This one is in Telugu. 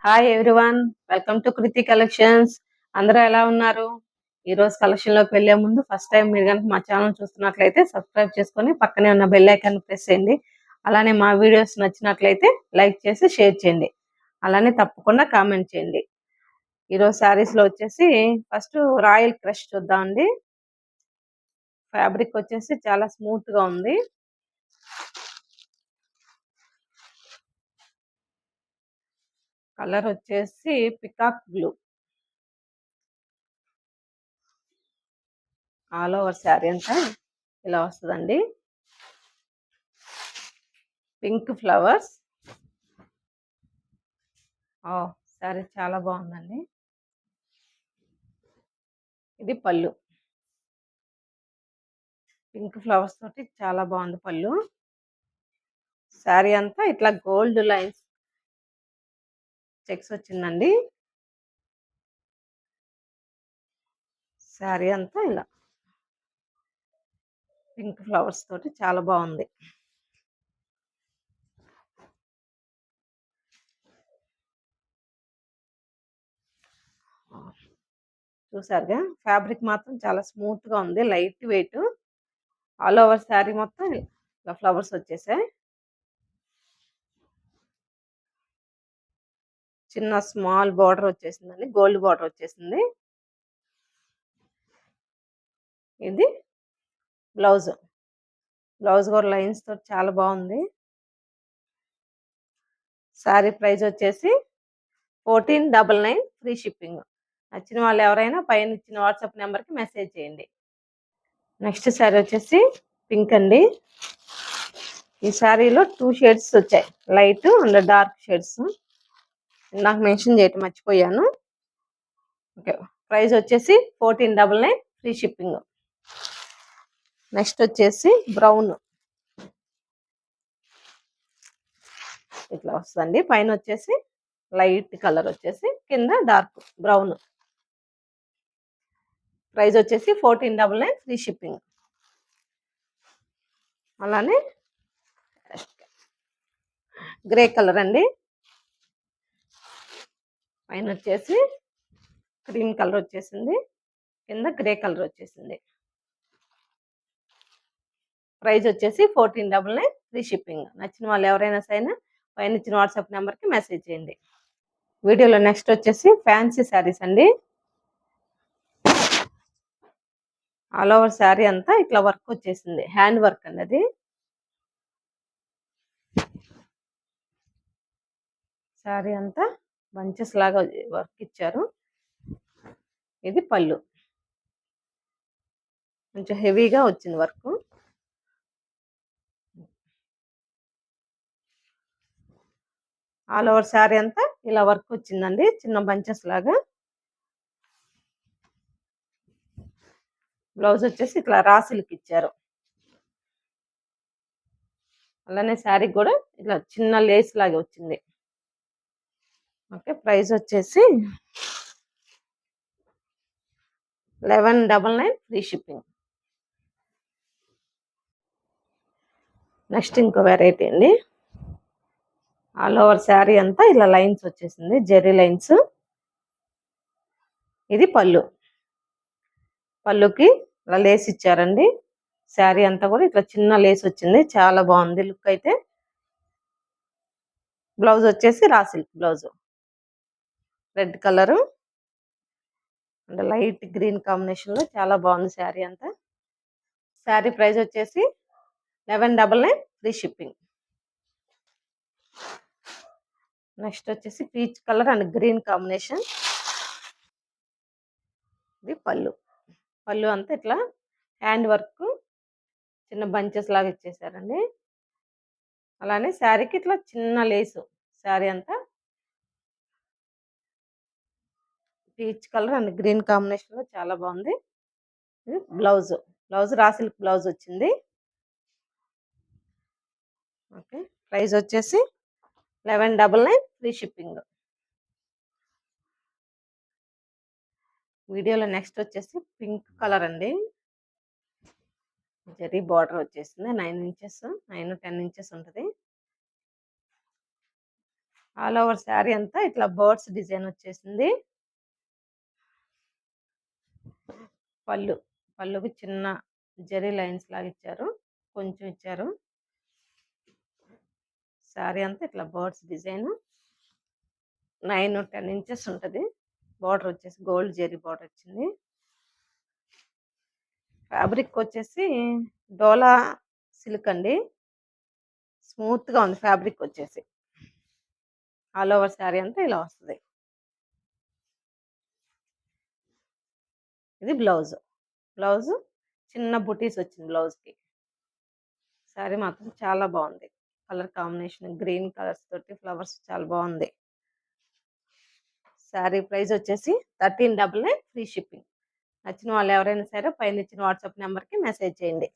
Hi everyone, welcome to Kriti collections. అందరూ ఎలా ఉన్నారు? ఈరోజు కలెక్షన్లోకి వెళ్ళే ముందు ఫస్ట్ టైం మీరు కనుక మా ఛానల్ చూస్తున్నట్లయితే సబ్స్క్రైబ్ చేసుకొని పక్కనే ఉన్న బెల్ ఐకాన్ ప్రెస్ చేయండి. అలానే మా వీడియోస్ నచ్చినట్లయితే లైక్ చేసి షేర్ చేయండి. అలానే తప్పకుండా కామెంట్ చేయండి. ఈరోజు శారీస్లో వచ్చేసి ఫస్ట్ రాయల్ క్రష్ చూద్దామండి. ఫ్యాబ్రిక్ వచ్చేసి చాలా స్మూత్గా ఉంది. కలర్ వచ్చేసి peacock blue. All over sari అంతా ఇలా వస్తుందండి. Pink flowers. శారీ చాలా బాగుందండి. ఇది పళ్ళు. పింక్ ఫ్లవర్స్ తోటి చాలా బాగుంది పళ్ళు. శారీ అంతా ఇట్లా గోల్డ్ లైన్స్ చెక్స్ వచ్చిందండి. శారీ అంతా ఇలా పింక్ ఫ్లవర్స్ తోటి చాలా బాగుంది. చూసారుగా, ఫ్యాబ్రిక్ మాత్రం చాలా స్మూత్ గా ఉంది, light weight. All over sari మొత్తం ఇలా ఫ్లవర్స్ వచ్చేసాయి. చిన్న స్మాల్ బార్డర్ వచ్చేసిందండి, గోల్డ్ బార్డర్ వచ్చేసింది. ఇది బ్లౌజ్. బ్లౌజ్ కూడా లైన్స్ తోటి చాలా బాగుంది. శారీ ప్రైస్ వచ్చేసి 1499, ఫ్రీ షిప్పింగ్. నచ్చిన వాళ్ళు ఎవరైనా పైన ఇచ్చిన వాట్సాప్ నెంబర్కి మెసేజ్ చేయండి. నెక్స్ట్ శారీ వచ్చేసి పింక్ అండి. ఈ శారీలో 2 షేడ్స్ వచ్చాయి, లైట్ అండ్ డార్క్ షేడ్స్. నాకు మెన్షన్ చేయటం మర్చిపోయాను. ఓకే, ప్రైస్ వచ్చేసి 1499, ఫ్రీ షిప్పింగ్. నెక్స్ట్ వచ్చేసి బ్రౌన్. ఇట్లా వస్తుందండి. పైన వచ్చేసి లైట్ కలర్ వచ్చేసి, కింద డార్క్ బ్రౌన్. ప్రైస్ వచ్చేసి 1499, ఫ్రీ షిప్పింగ్. అలానే గ్రే కలర్ అండి. పైన వచ్చేసి క్రీమ్ కలర్ వచ్చేసింది, కింద గ్రే కలర్ వచ్చేసింది. ప్రైస్ వచ్చేసి 1499, ఫ్రీ షిప్పింగ్. నచ్చిన వాళ్ళు ఎవరైనా సైనా పైన ఇచ్చిన వాట్సాప్ నెంబర్కి మెసేజ్ చేయండి. వీడియోలో నెక్స్ట్ వచ్చేసి ఫ్యాన్సీ శారీస్ అండి. ఆల్ ఓవర్ శారీ అంతా ఇట్లా వర్క్ వచ్చేసింది, హ్యాండ్ వర్క్ అండి. అది శారీ అంతా బంచెస్ లాగా వర్క్ ఇచ్చారు. ఇది పళ్ళు, కొంచెం హెవీగా వచ్చింది వర్క్. ఆల్ ఓవర్ శారీ అంతా ఇలా వర్క్ వచ్చిందండి, చిన్న బంచెస్ లాగా. బ్లౌజ్ వచ్చేసి ఇట్లా రాసిల్కి ఇచ్చారు. అలానే శారీ కూడా ఇట్లా చిన్న లేస్ లాగా వచ్చింది. ఓకే, ప్రైస్ వచ్చేసి 1199, ఫ్రీ షిప్పింగ్. నెక్స్ట్ ఇంకో వెరైటీ అండి. ఆల్ ఓవర్ శారీ అంతా ఇలా లైన్స్ వచ్చేసింది, జెర్రీ లైన్స్. ఇది పళ్ళు. పళ్ళుకి ఇలా లేస్ ఇచ్చారండి. శారీ అంతా కూడా ఇట్లా చిన్న లేస్ వచ్చింది, చాలా బాగుంది లుక్ అయితే. బ్లౌజ్ వచ్చేసి raw silk blouse, red colour and light green combination లో చాలా బాగుంది శారీ అంతా. శారీ ప్రైస్ వచ్చేసి 1199, ఫ్రీ షిప్పింగ్. నెక్స్ట్ వచ్చేసి peach colour and green combination. ఇది పళ్ళు. పళ్ళు అంతా ఇట్లా హ్యాండ్ వర్క్, చిన్న బంచెస్ లాగా ఇచ్చేసారండి. అలానే శారీకి ఇట్లా చిన్న లేసు. శారీ అంతా peach colour and green combination లో చాలా బాగుంది. ఇది blouse. Blouse raw silk blouse వచ్చింది. ఓకే, ప్రైస్ వచ్చేసి 1199, ఫ్రీ షిప్పింగ్. వీడియోలో నెక్స్ట్ వచ్చేసి పింక్ కలర్ అండి. జరీ బార్డర్ వచ్చేసింది, 9 ఇంచెస్, 9 10 ఇంచెస్ ఉంటుంది. ఆల్ ఓవర్ శారీ అంతా ఇట్లా బర్డ్స్ డిజైన్ వచ్చేసింది. పళ్ళుకి చిన్న జరీ లైన్స్ లాగా ఇచ్చారు, కొంచెం ఇచ్చారు. శారీ అంతా ఇట్లా బర్డ్స్ డిజైన్ 9-10 ఇంచెస్ ఉంటుంది. బార్డర్ వచ్చేసి గోల్డ్ జరీ బార్డర్ వచ్చింది. ఫ్యాబ్రిక్ వచ్చేసి డోలా సిల్క్ అండి, స్మూత్ గా ఉంది ఫ్యాబ్రిక్ వచ్చేసి. ఆల్ ఓవర్ శారీ అంతా ఇలా వస్తుంది. ఇది బ్లౌజ్ చిన్న బుటీస్ వచ్చింది బ్లౌజ్ కి. శారీ మాత్రం చాలా బాగుంది. కలర్ కాంబినేషన్ గ్రీన్ కలర్స్ తోటి ఫ్లవర్స్ చాలా బాగుంది. శారీ ప్రైస్ వచ్చేసి 1399 ఫ్రీ షిప్పింగ్. నచ్చిన వాళ్ళు ఎవరైనా సరే పైన ఇచ్చిన వాట్సాప్ నెంబర్కి మెసేజ్ చేయండి.